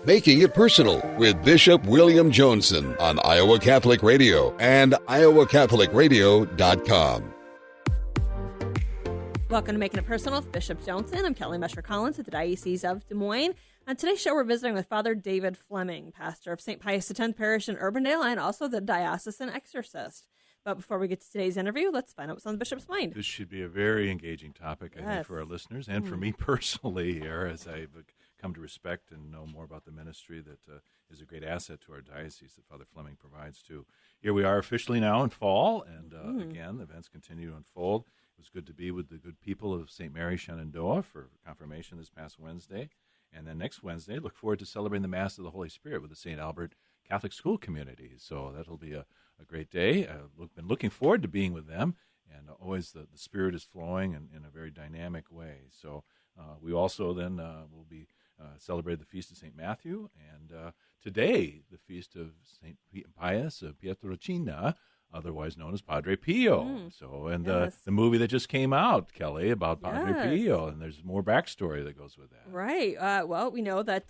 Making It Personal with Bishop William Joensen on Iowa Catholic Radio and iowacatholicradio.com. Welcome to Making It Personal with Bishop Joensen. I'm Kelly Mesher-Collins with the Diocese of Des Moines. On today's show, we're visiting with Father David Fleming, pastor of St. Pius X Parish in Urbandale and also the diocesan exorcist. But before we get to today's interview, let's find out what's on the bishop's mind. This should be a very engaging topic, I think, for our listeners and for me personally here, as I've come to respect and know more about the ministry that is a great asset to our diocese that Father Fleming provides too. Here we are officially now in fall, and again, the events continue to unfold. It was good to be with the good people of St. Mary Shenandoah for confirmation this past Wednesday. And then next Wednesday, look forward to celebrating the Mass of the Holy Spirit with the St. Albert Catholic School community. So that'll be a great day. I've been looking forward to being with them, and always the Spirit is flowing in a very dynamic way. So we also then will be celebrating the Feast of St. Matthew, and today the Feast of St. Pius of Pietrelcina, otherwise known as Padre Pio. The movie that just came out, Kelly, about Padre Pio, and there's more backstory that goes with that. Right. Well, we know that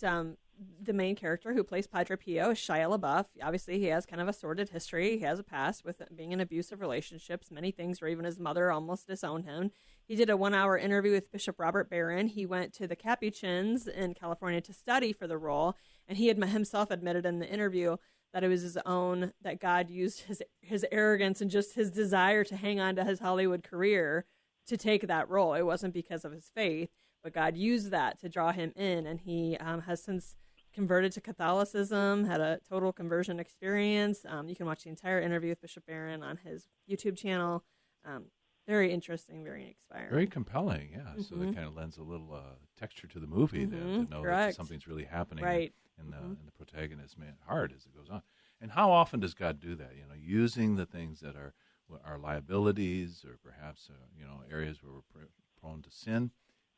the main character who plays Padre Pio is Shia LaBeouf. Obviously, he has kind of a sordid history. He has a past with being in abusive relationships, many things where even his mother almost disowned him. He did a 1-hour interview with Bishop Robert Barron. He went to the Capuchins in California to study for the role, and he had himself admitted in the interview that it was his own, that God used his arrogance and just his desire to hang on to his Hollywood career to take that role. It wasn't because of his faith, but God used that to draw him in, and he has since converted to Catholicism, had a total conversion experience. You can watch the entire interview with Bishop Barron on his YouTube channel. Very interesting, very inspiring. Very compelling, yeah. So that kind of lends a little texture to the movie then, to know that something's really happening in the protagonist's heart as it goes on. And how often does God do that? Using the things that are our liabilities or perhaps areas where we're prone to sin,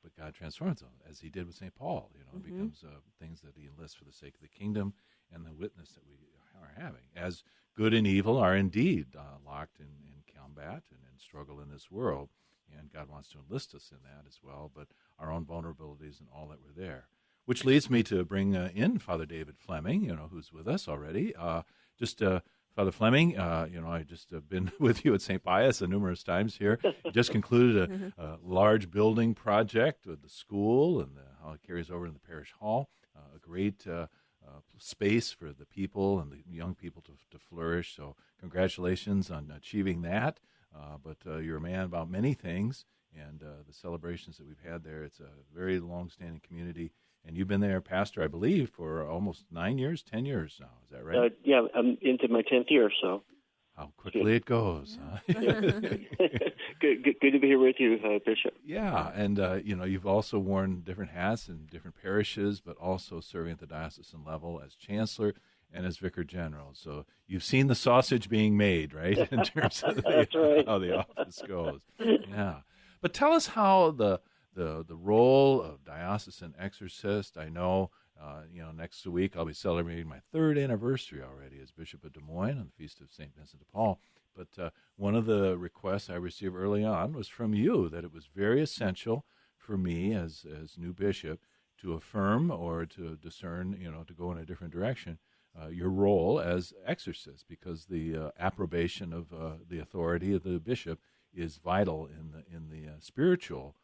but God transforms them, as he did with St. Paul. It becomes things that he enlists for the sake of the kingdom and the witness that we are having. As good and evil are indeed locked in combat and in struggle in this world, and God wants to enlist us in that as well, but our own vulnerabilities and all that we're there. Which leads me to bring in Father David Fleming, who's with us already. Father Fleming, I just been with you at St. Pius numerous times here. Just concluded a large building project with the school and how it carries over in the parish hall. A great space for the people and the young people to flourish. So congratulations on achieving that. But you're a man about many things, and the celebrations that we've had there, it's a very long-standing community. And you've been there, Pastor, I believe, for almost 10 years now. Is that right? Yeah, I'm into my 10th year or so. How quickly it goes. Huh? Good to be here with you, Bishop. Yeah, and you've also worn different hats in different parishes, but also serving at the diocesan level as chancellor and as vicar general. So you've seen the sausage being made, right, in terms of how the office goes. Yeah, but tell us how the role of diocesan exorcist. I know, next week I'll be celebrating my 3rd anniversary already as Bishop of Des Moines on the Feast of St. Vincent de Paul. But one of the requests I received early on was from you, that it was very essential for me as new bishop to affirm or to discern, to go in a different direction, your role as exorcist, because the approbation of the authority of the bishop is vital in the spiritual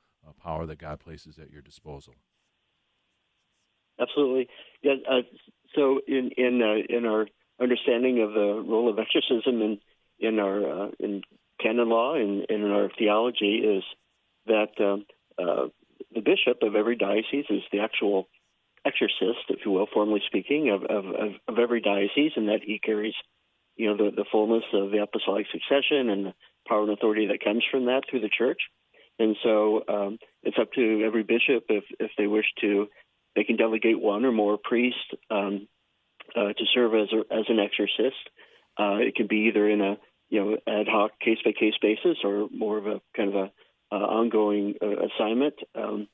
power that God places at your disposal. Absolutely. Yeah. So in our understanding of the role of exorcism in our in canon law and in our theology is that the bishop of every diocese is the actual exorcist, if you will, formally speaking, of every diocese, and that he carries, the fullness of the apostolic succession and the power and authority that comes from that through the church. And so it's up to every bishop if they wish to. They can delegate one or more priests to serve as an exorcist. It can be either in a ad hoc case by case basis or more of a kind of ongoing assignment. I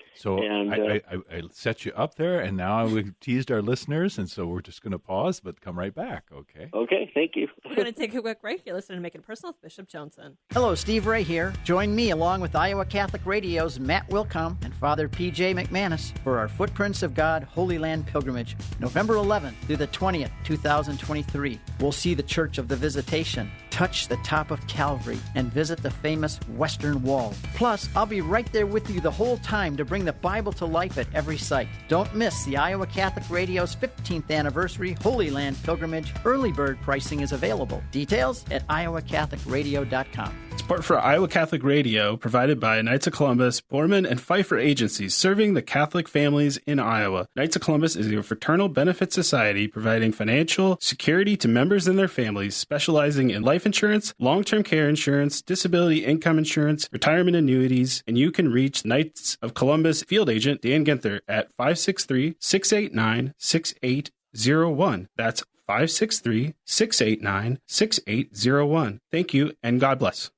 set you up there, and now we've teased our listeners, and so we're just going to pause, but come right back, okay? Okay, thank you. We're going to take a quick break. You're listening to Make It Personal with Bishop Joensen. Hello, Steve Ray here. Join me along with Iowa Catholic Radio's Matt Wilcom and Father P.J. McManus for our Footprints of God Holy Land Pilgrimage, November 11th through the 20th, 2023. We'll see the Church of the Visitation, touch the top of Calvary, and visit the famous Western Wall. Plus, I'll be right there with you the whole time to bring the Bible to life at every site. Don't miss the Iowa Catholic Radio's 15th anniversary Holy Land Pilgrimage. Early bird pricing is available. Details at iowacatholicradio.com. Support for Iowa Catholic Radio provided by Knights of Columbus, Borman, and Pfeiffer agencies serving the Catholic families in Iowa. Knights of Columbus is a fraternal benefit society providing financial security to members and their families, specializing in life insurance, long-term care insurance, disability income insurance, retirement annuities, and you can reach Knights of Columbus field agent Dan Ginther at 563-689-6801. That's 563-689-6801. Thank you, and God bless.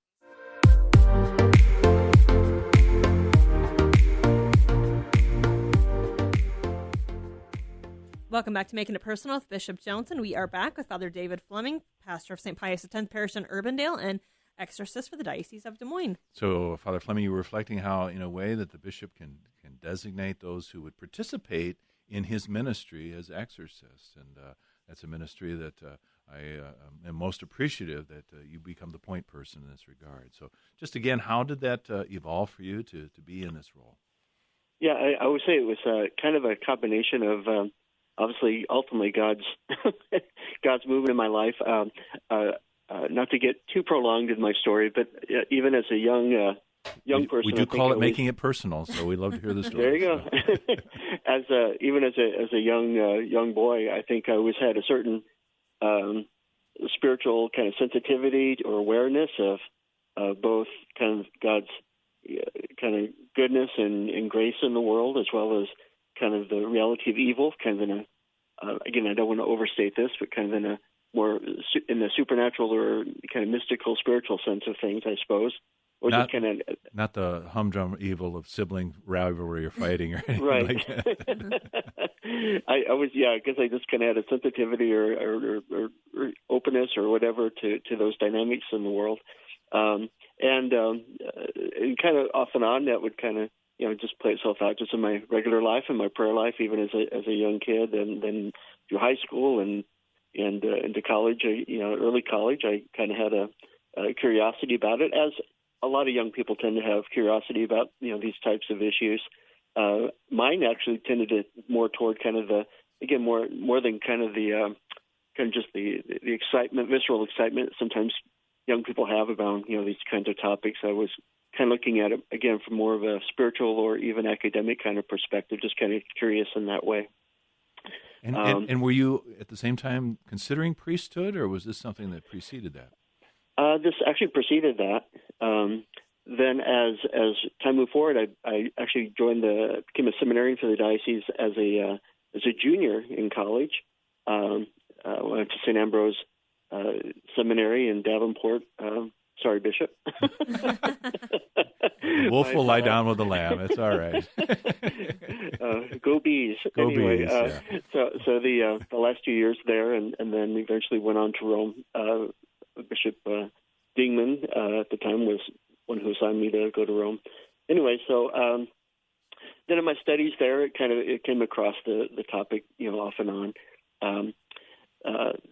Welcome back to Making It Personal with Bishop Joensen. We are back with Father David Fleming, pastor of St. Pius X Parish in Urbandale and exorcist for the Diocese of Des Moines. So, Father Fleming, you were reflecting how, in a way, that the bishop can designate those who would participate in his ministry as exorcists, and that's a ministry that I am most appreciative that you become the point person in this regard. So, just again, how did that evolve for you to be in this role? Yeah, I would say it was kind of a combination of obviously, ultimately, God's movement in my life. Not to get too prolonged in my story, but even as a young person, we do call it making it personal. So we love to hear the story. There you go. Even as a young boy, I think I always had a certain spiritual kind of sensitivity or awareness of both kind of God's kind of goodness and grace in the world, as well as kind of the reality of evil, kind of in a, again, I don't want to overstate this, but kind of in a more in the supernatural or kind of mystical, spiritual sense of things, I suppose. Or not, just kind of not the humdrum evil of sibling rivalry or fighting or anything right. like that. I guess I just kind of had a sensitivity or openness or whatever to those dynamics in the world. And kind of off and on, that would kind of just play itself out just in my regular life and my prayer life, even as a young kid, and then through high school and into college. Early college, I kind of had a curiosity about it, as a lot of young people tend to have curiosity about these types of issues. Mine actually tended to more toward kind of more than kind of the kind of just the excitement, visceral excitement sometimes young people have about these kinds of topics. I was kind of looking at it, again, from more of a spiritual or even academic kind of perspective, just kind of curious in that way. And were you, at the same time, considering priesthood, or was this something that preceded that? This actually preceded that. Then as time moved forward, I actually became a seminarian for the diocese as a junior in college. Went to St. Ambrose Seminary in Davenport. Sorry, Bishop. The wolf will lie down with the lamb. It's all right. Go bees. Go anyway, bees, yeah. So the last 2 years there, and then eventually went on to Rome. Bishop Dingman at the time was one who assigned me to go to Rome. Anyway, so then in my studies there, it came across the topic, off and on.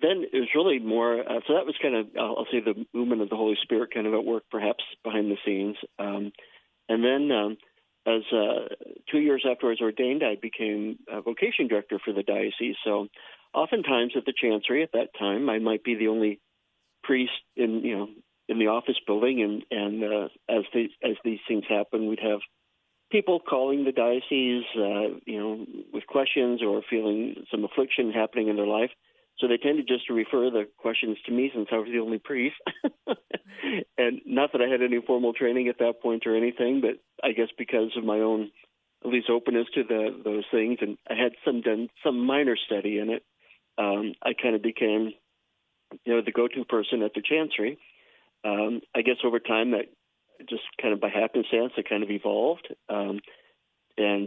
Then it was really more, so that was kind of, I'll say, the movement of the Holy Spirit kind of at work, perhaps, behind the scenes. And then as 2 years after I was ordained, I became a vocation director for the diocese. So oftentimes at the chancery at that time, I might be the only priest in the office building. And as these things happen, we'd have people calling the diocese, with questions or feeling some affliction happening in their life. So they tended just to refer the questions to me since I was the only priest. And not that I had any formal training at that point or anything, but I guess because of my own, at least, openness to those things, and I had done some minor study in it, I kind of became, the go-to person at the chancery. I guess over time that just kind of by happenstance, it kind of evolved. And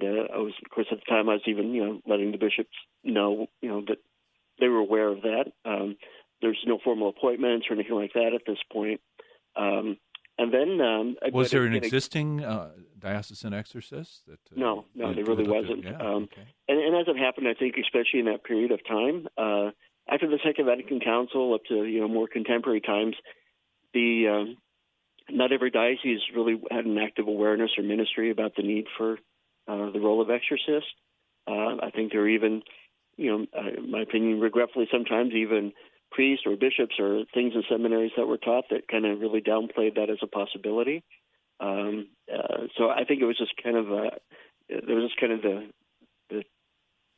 I was, of course, at the time, I was even, letting the bishops know, that they were aware of that. There's no formal appointments or anything like that at this point. And then, was there an existing diocesan exorcist? No, there really wasn't. Okay. And as it happened, I think, especially in that period of time, after the Second Vatican Council, up to more contemporary times, not every diocese really had an active awareness or ministry about the need for the role of exorcist. I think there are even, in my opinion, regretfully, sometimes even priests or bishops or things in seminaries that were taught that kind of really downplayed that as a possibility. So I think it was just kind of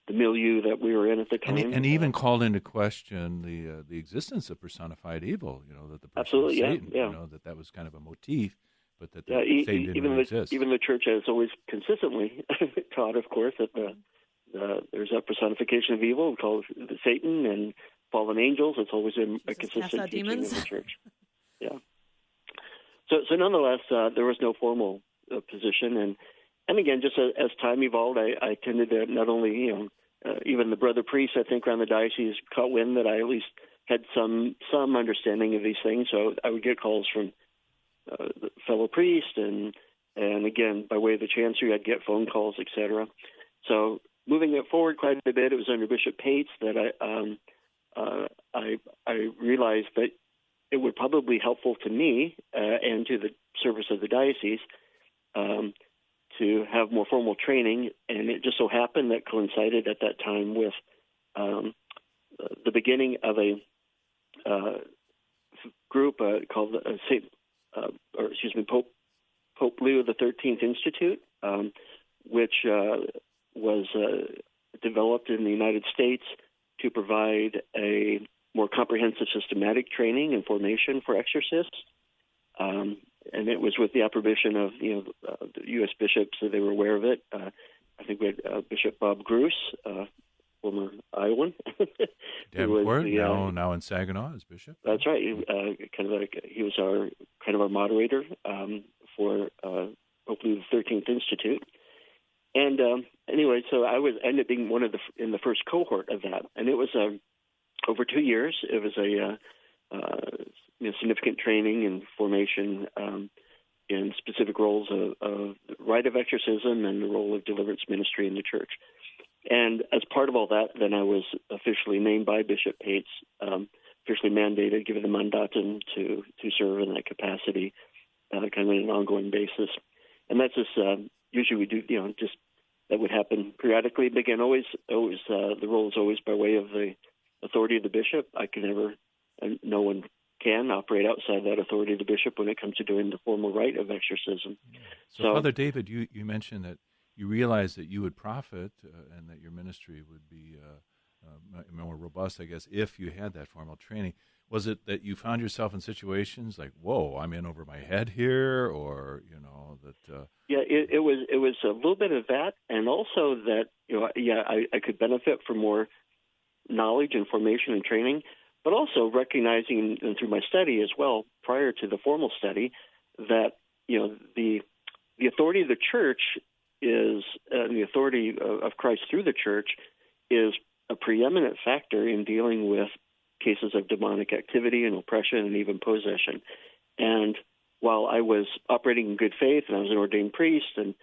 the milieu that we were in at the time, and even called into question the existence of personified evil. That the person absolutely, was Satan. Yeah. That was kind of a motif, but that Satan didn't really exist. Even the church has always consistently taught, of course, that there's a personification of evil called Satan and fallen angels. It's always been a consistent teaching of the church. Yeah. So nonetheless, there was no formal position, and again, just as time evolved, I tended to not only, even the brother priests, I think, around the diocese caught wind that I at least had some understanding of these things. So I would get calls from the fellow priests, and again, by way of the chancery, I'd get phone calls, etc. So moving it forward quite a bit, it was under Bishop Pates that I realized that it would probably be helpful to me and to the service of the diocese to have more formal training, and it just so happened that coincided at that time with the beginning of a group called Pope Leo XIII Institute, which was developed in the United States to provide a more comprehensive systematic training and formation for exorcists. And it was with the approbation of the U.S. bishops, so they were aware of it. I think we had Bishop Bob Gruss, former Iowan. Davenport, now in Saginaw as bishop. That's right. He was our moderator for Pope Leo XIII Institute. And anyway, so I ended up being in the first cohort of that, and it was over 2 years. It was a significant training and formation in specific roles of rite of exorcism and the role of deliverance ministry in the church. And as part of all that, then I was officially named by Bishop Pates, officially mandated, given the mandatum to serve in that capacity, kind of on an ongoing basis. And that's just usually we do, just that would happen periodically. But again, always the role is always by way of the authority of the bishop. I can never, and no one can operate outside that authority of the bishop when it comes to doing the formal rite of exorcism. So Father David, you mentioned that you realized that you would profit and that your ministry would be more robust, I guess, if you had that formal training. Was it that you found yourself in situations like, whoa, I'm in over my head here, or, that... Yeah, it was a little bit of that, and also that, I could benefit from more knowledge and formation and training, but also recognizing, and through my study as well, prior to the formal study, that, the authority of the church is, the authority of Christ through the church is a preeminent factor in dealing with cases of demonic activity and oppression and even possession. And while I was operating in good faith and I was an ordained priest, and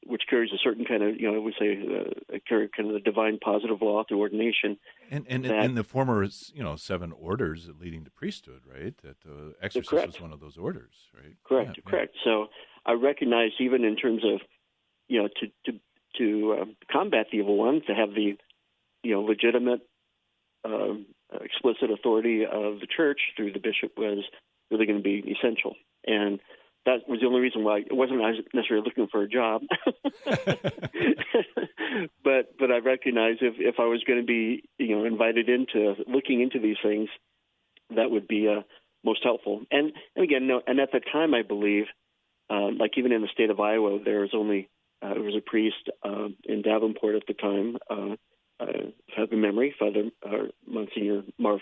which carries a certain kind of, we say, carry kind of the divine positive law through ordination. And the former, 7 orders leading to priesthood, right? That exorcism was one of those orders, right? Correct. So I recognize, even in terms of, to combat the evil one, to have the, legitimate, explicit authority of the church through the bishop was really going to be essential. And that was the only reason why I wasn't necessarily looking for a job. but I recognize if I was going to be, invited into looking into these things, that would be most helpful. And again, and at the time, I believe, like even in the state of Iowa, there was a priest in Davenport at the time, have a memory, Father Monsignor Marr,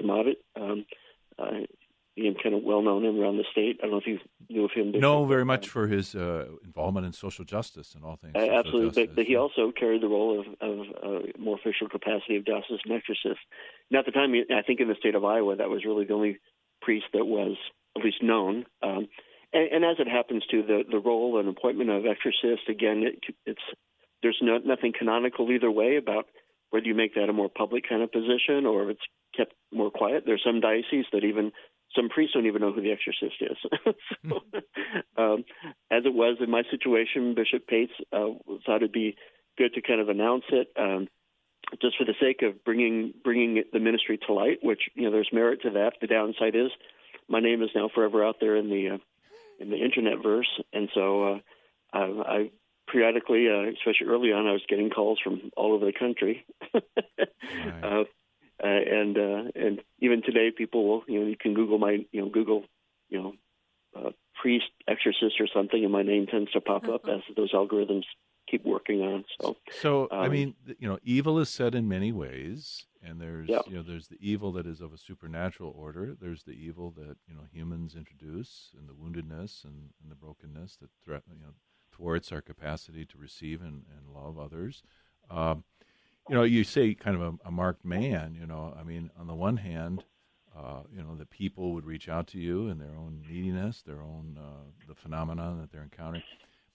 being kind of well known around the state. I don't know if you knew of him. No, very much for his involvement in social justice and all things. Absolutely, but he also carried the role of more official capacity of diocesan exorcist. And at the time, I think in the state of Iowa, that was really the only priest that was at least known. And as it happens to the role and appointment of exorcist, again, there's nothing canonical either way about whether you make that a more public kind of position or if it's kept more quiet. There's some dioceses that even some priests don't even know who the exorcist is. So, as it was in my situation, Bishop Pates thought it'd be good to kind of announce it, just for the sake of bringing the ministry to light. Which there's merit to that. The downside is my name is now forever out there in the internet verse, and so I periodically, especially early on, I was getting calls from all over the country. Right. And even today, people will, you can Google priest, exorcist or something, and my name tends to pop up as those algorithms keep working on. So I mean, evil is said in many ways, and there's there's the evil that is of a supernatural order. There's the evil that humans introduce, and the woundedness and the brokenness that thwarts our capacity to receive and love others. You say kind of a marked man, I mean, on the one hand, that people would reach out to you in their own neediness, their own, the phenomenon that they're encountering,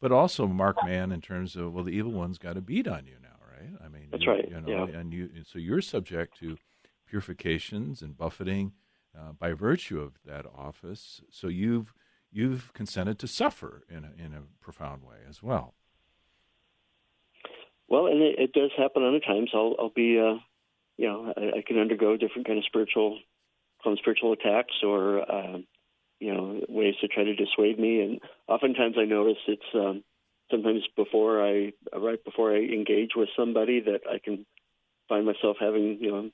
but also a marked man in terms of, the evil one's got a beat on you now, right? I mean, that's right. And so you're subject to purifications and buffeting by virtue of that office. So you've consented to suffer in a profound way as well. Well, and it does happen other times. I'll be, I can undergo different kind of spiritual attacks or, ways to try to dissuade me. And oftentimes I notice it's sometimes right before I engage with somebody that I can find myself having,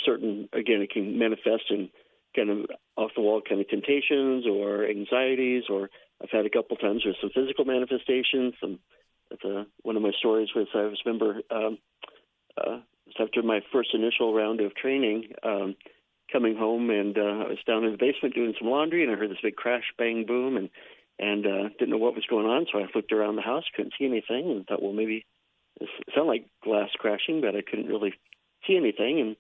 certain, again, it can manifest in kind of off-the-wall kind of temptations or anxieties, or I've had a couple times with some physical manifestations. One of my stories was I remember after my first initial round of training, coming home, and I was down in the basement doing some laundry, and I heard this big crash, bang, boom, and didn't know what was going on, so I looked around the house, couldn't see anything, and thought, well, maybe it sounded like glass crashing, but I couldn't really see anything. And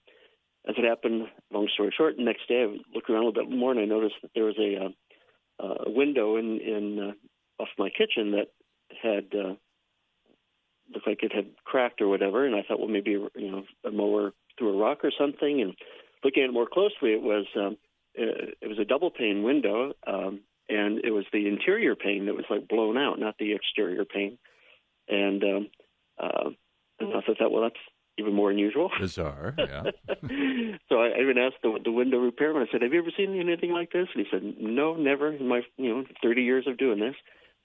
as it happened, long story short, the next day I looked around a little bit more, and I noticed that there was a window in off my kitchen that had looked like it had cracked or whatever, and I thought, well, maybe a mower threw a rock or something. And looking at it more closely, it was a double pane window, and it was the interior pane that was like blown out, not the exterior pane. And I thought, well, that's even more unusual. Bizarre, yeah. So I even asked the window repairman. I said, "Have you ever seen anything like this?" And he said, "No, never in my 30 years of doing this."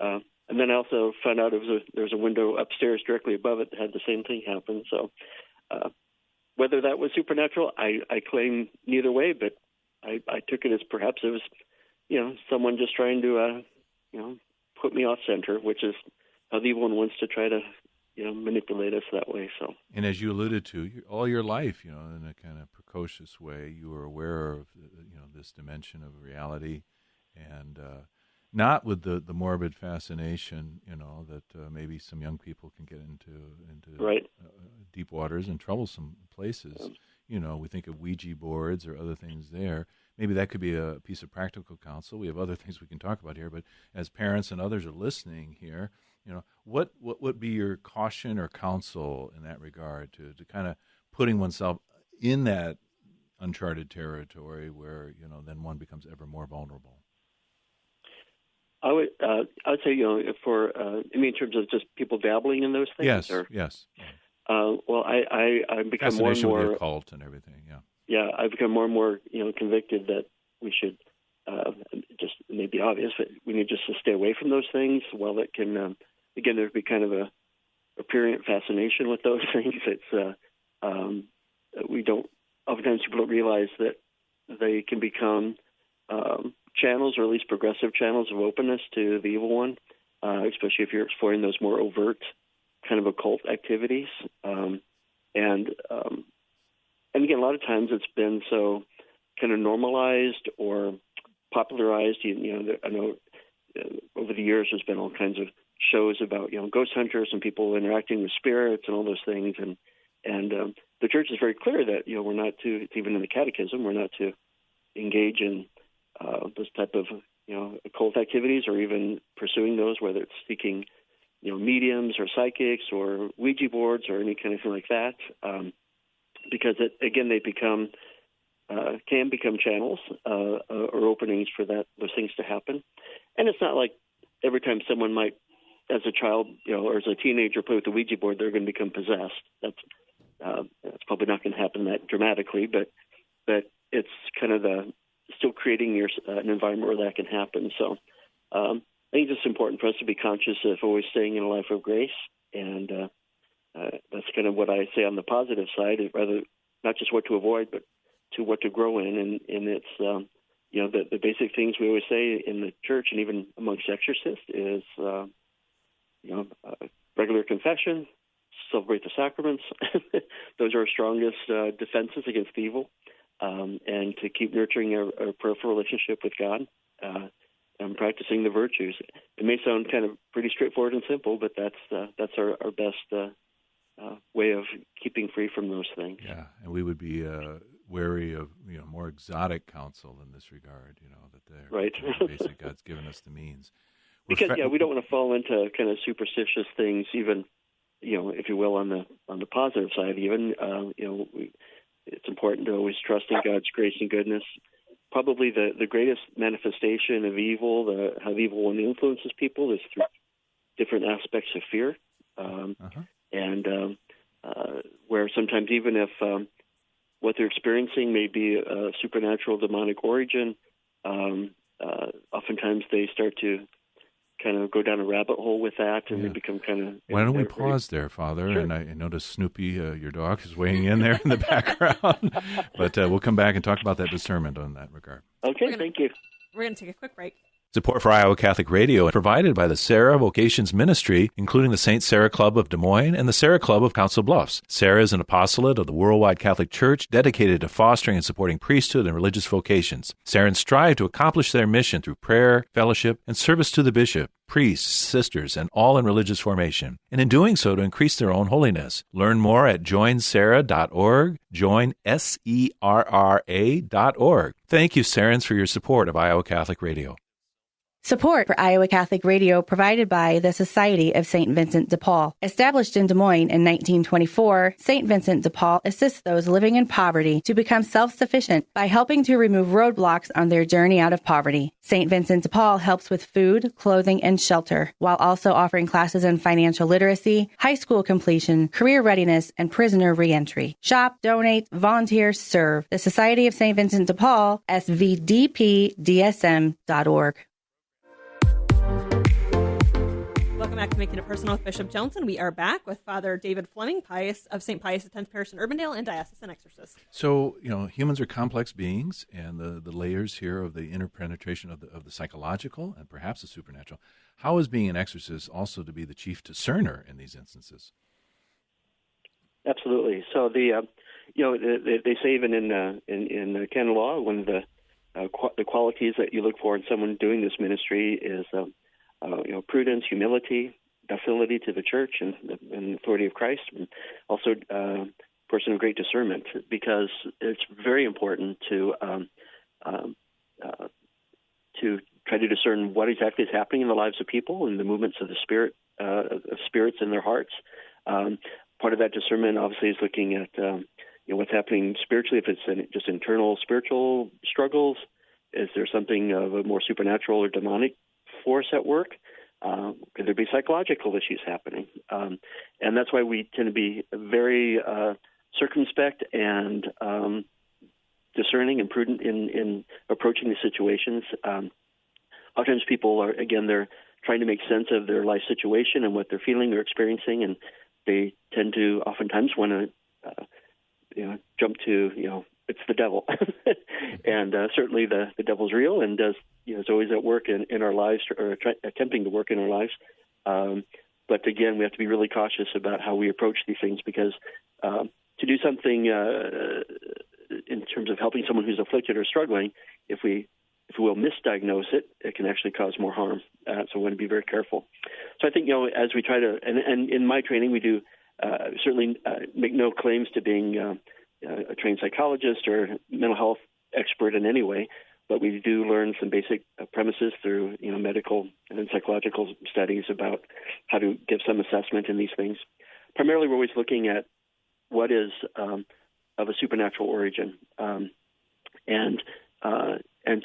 And then I also found out there was a window upstairs directly above it that had the same thing happen. So whether that was supernatural, I claim neither way, but I took it as perhaps it was someone just trying to put me off center, which is how the evil one wants to try to manipulate us that way. So, and as you alluded to, all your life, in a kind of precocious way, you were aware of this dimension of reality, and not with the morbid fascination, that maybe some young people can get into right. Deep waters and troublesome places. Yeah. We think of Ouija boards or other things there. Maybe that could be a piece of practical counsel. We have other things we can talk about here, but as parents and others are listening here, what would be your caution or counsel in that regard to kind of putting oneself in that uncharted territory where, then one becomes ever more vulnerable? I would say, in terms of just people dabbling in those things? Yes, or? Yes. Well, I become more and more... with the occult and everything, yeah. Yeah, I've become more and more, convicted that we should, just it may be obvious, but we need just to stay away from those things. While it can, again, there'd be kind of a prurient fascination with those things. It's, oftentimes people don't realize that they can become channels, or at least progressive channels of openness to the evil one, especially if you're exploring those more overt kind of occult activities. And again, a lot of times it's been so kind of normalized or popularized. I know over the years there's been all kinds of shows about ghost hunters and people interacting with spirits and all those things, and the church is very clear that we're not to, even in the catechism, we're not to engage in those type of occult activities or even pursuing those, whether it's seeking mediums or psychics or Ouija boards or any kind of thing like that, because they can become channels or openings for those things to happen. And it's not like every time someone might, as a child or as a teenager, play with the Ouija board, they're going to become possessed. That's probably not going to happen that dramatically, but it's kind of still creating an environment where that can happen. So I think it's important for us to be conscious of always staying in a life of grace, and that's kind of what I say on the positive side, rather not just what to avoid, but to what to grow in. And it's the basic things we always say in the church and even amongst exorcists is regular confession, celebrate the sacraments. Those are our strongest defenses against evil, and to keep nurturing our prayerful relationship with God and practicing the virtues. It may sound kind of pretty straightforward and simple, but that's our best way of keeping free from those things. Yeah, and we would be wary of more exotic counsel in this regard. That they're right. Basically, God's given us the means. Because we don't want to fall into kind of superstitious things, even if you will, on the positive side. Even it's important to always trust in God's grace and goodness. Probably the greatest manifestation of evil, how the evil one influences people, is through different aspects of fear, and where sometimes even if what they're experiencing may be a supernatural demonic origin, oftentimes they start to kind of go down a rabbit hole with that, and they become kind of... Why don't we pause there, Father? Sure. And I notice Snoopy, your dog, is weighing in there in the background. But we'll come back and talk about that discernment on that regard. Okay, thank you. We're going to take a quick break. Support for Iowa Catholic Radio provided by the Sarah Vocations Ministry, including the St. Sarah Club of Des Moines and the Sarah Club of Council Bluffs. Sarah is an apostolate of the Worldwide Catholic Church dedicated to fostering and supporting priesthood and religious vocations. Sarahans strive to accomplish their mission through prayer, fellowship, and service to the bishop, priests, sisters, and all in religious formation, and in doing so to increase their own holiness. Learn more at joinsarah.org, joinserra.org. Thank you, Sarahans, for your support of Iowa Catholic Radio. Support for Iowa Catholic Radio provided by the Society of St. Vincent de Paul. Established in Des Moines in 1924, St. Vincent de Paul assists those living in poverty to become self-sufficient by helping to remove roadblocks on their journey out of poverty. St. Vincent de Paul helps with food, clothing, and shelter, while also offering classes in financial literacy, high school completion, career readiness, and prisoner reentry. Shop, donate, volunteer, serve. The Society of St. Vincent de Paul, svdpdsm.org. Welcome back to Making It Personal with Bishop Joensen. We are back with Father David Fleming, of St. Pius X Parish in Urbandale, and diocesan exorcist. So, humans are complex beings, and the layers here of the interpenetration of the psychological and perhaps the supernatural. How is being an exorcist also to be the chief discerner in these instances? Absolutely. So they say even in canon law, one of the qualities that you look for in someone doing this ministry is prudence, humility, docility to the church and the authority of Christ, and also a person of great discernment, because it's very important to try to discern what exactly is happening in the lives of people and the movements of the spirit, of spirits in their hearts. Part of that discernment, obviously, is looking at what's happening spiritually. If it's just internal spiritual struggles, is there something of a more supernatural or demonic force at work? Could there be psychological issues happening? And that's why we tend to be very circumspect and discerning and prudent in approaching the situations. Oftentimes people are, they're trying to make sense of their life situation and what they're feeling or experiencing, and they tend to oftentimes want to jump to, it's the devil. And certainly the devil's real and does, is always at work in our lives, or attempting to work in our lives. But again, we have to be really cautious about how we approach these things, because to do something in terms of helping someone who's afflicted or struggling, if we will misdiagnose it, it can actually cause more harm. So we want to be very careful. So I think, as we try to, and in my training, we do certainly make no claims to being a trained psychologist or mental health expert in any way, but we do learn some basic premises through, medical and psychological studies about how to give some assessment in these things. Primarily, we're always looking at what is of a supernatural origin, and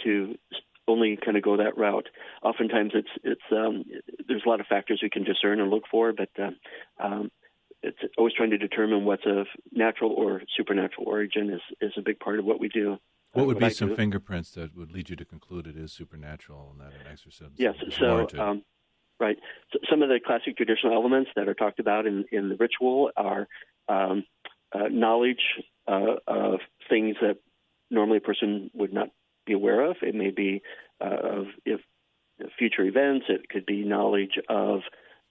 to only kind of go that route. Oftentimes, it's there's a lot of factors we can discern and look for, but it's always trying to determine what's of natural or supernatural origin is a big part of what we do. What would be some fingerprints that would lead you to conclude it is supernatural and that an exorcism? Yes, right. So some of the classic traditional elements that are talked about in the ritual are knowledge of things that normally a person would not be aware of. It may be of future events. It could be knowledge of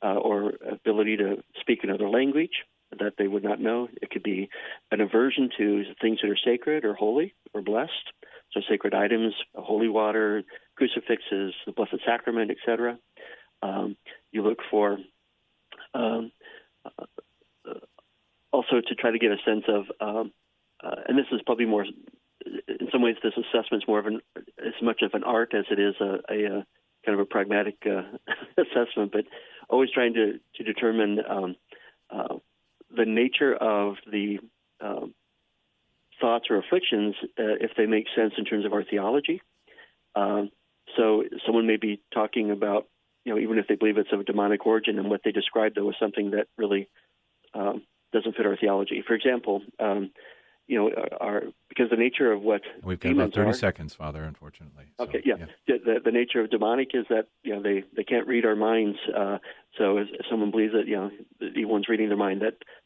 or ability to speak another language that they would not know. It could be an aversion to things that are sacred or holy or blessed, so sacred items, holy water, crucifixes, the Blessed Sacrament, etc. You look for also to try to get a sense of, and this is probably more, in some ways, this assessment is more of as much of an art as it is a kind of a pragmatic assessment, but always trying to determine the nature of the thoughts or afflictions, if they make sense in terms of our theology. So someone may be talking about, even if they believe it's of a demonic origin, and what they describe, though, is something that really doesn't fit our theology. For example, because the nature of what we've got about 30 seconds, Father, unfortunately. Okay, so, yeah. The nature of demonic is that they can't read our minds. So if someone believes that the evil one's reading their mind,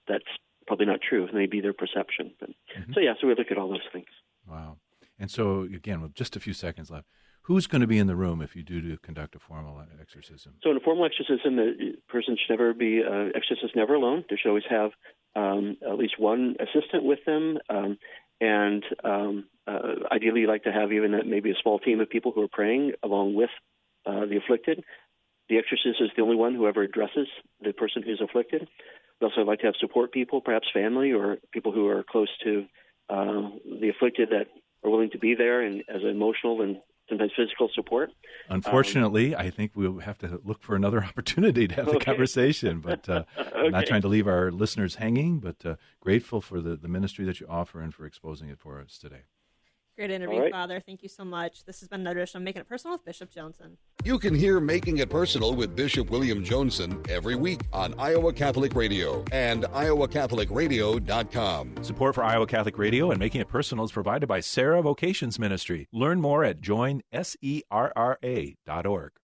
that's probably not true. It may be their perception. But, so we look at all those things. Wow. And so again, with just a few seconds left, who's going to be in the room if you do conduct a formal exorcism? So in a formal exorcism, the person should never be exorcist never alone. They should always have at least one assistant with them, and ideally you'd like to have even maybe a small team of people who are praying along with the afflicted. The exorcist is the only one who ever addresses the person who's afflicted. We also like to have support people, perhaps family or people who are close to the afflicted that are willing to be there and as emotional and sometimes physical support. Unfortunately, I think we'll have to look for another opportunity to have the conversation, but I'm not trying to leave our listeners hanging, but grateful for the ministry that you offer and for exposing it for us today. Great interview, Father. Thank you so much. This has been another edition of Making It Personal with Bishop Joensen. You can hear Making It Personal with Bishop William Joensen every week on Iowa Catholic Radio and iowacatholicradio.com. Support for Iowa Catholic Radio and Making It Personal is provided by Sarah Vocations Ministry. Learn more at joinserra.org.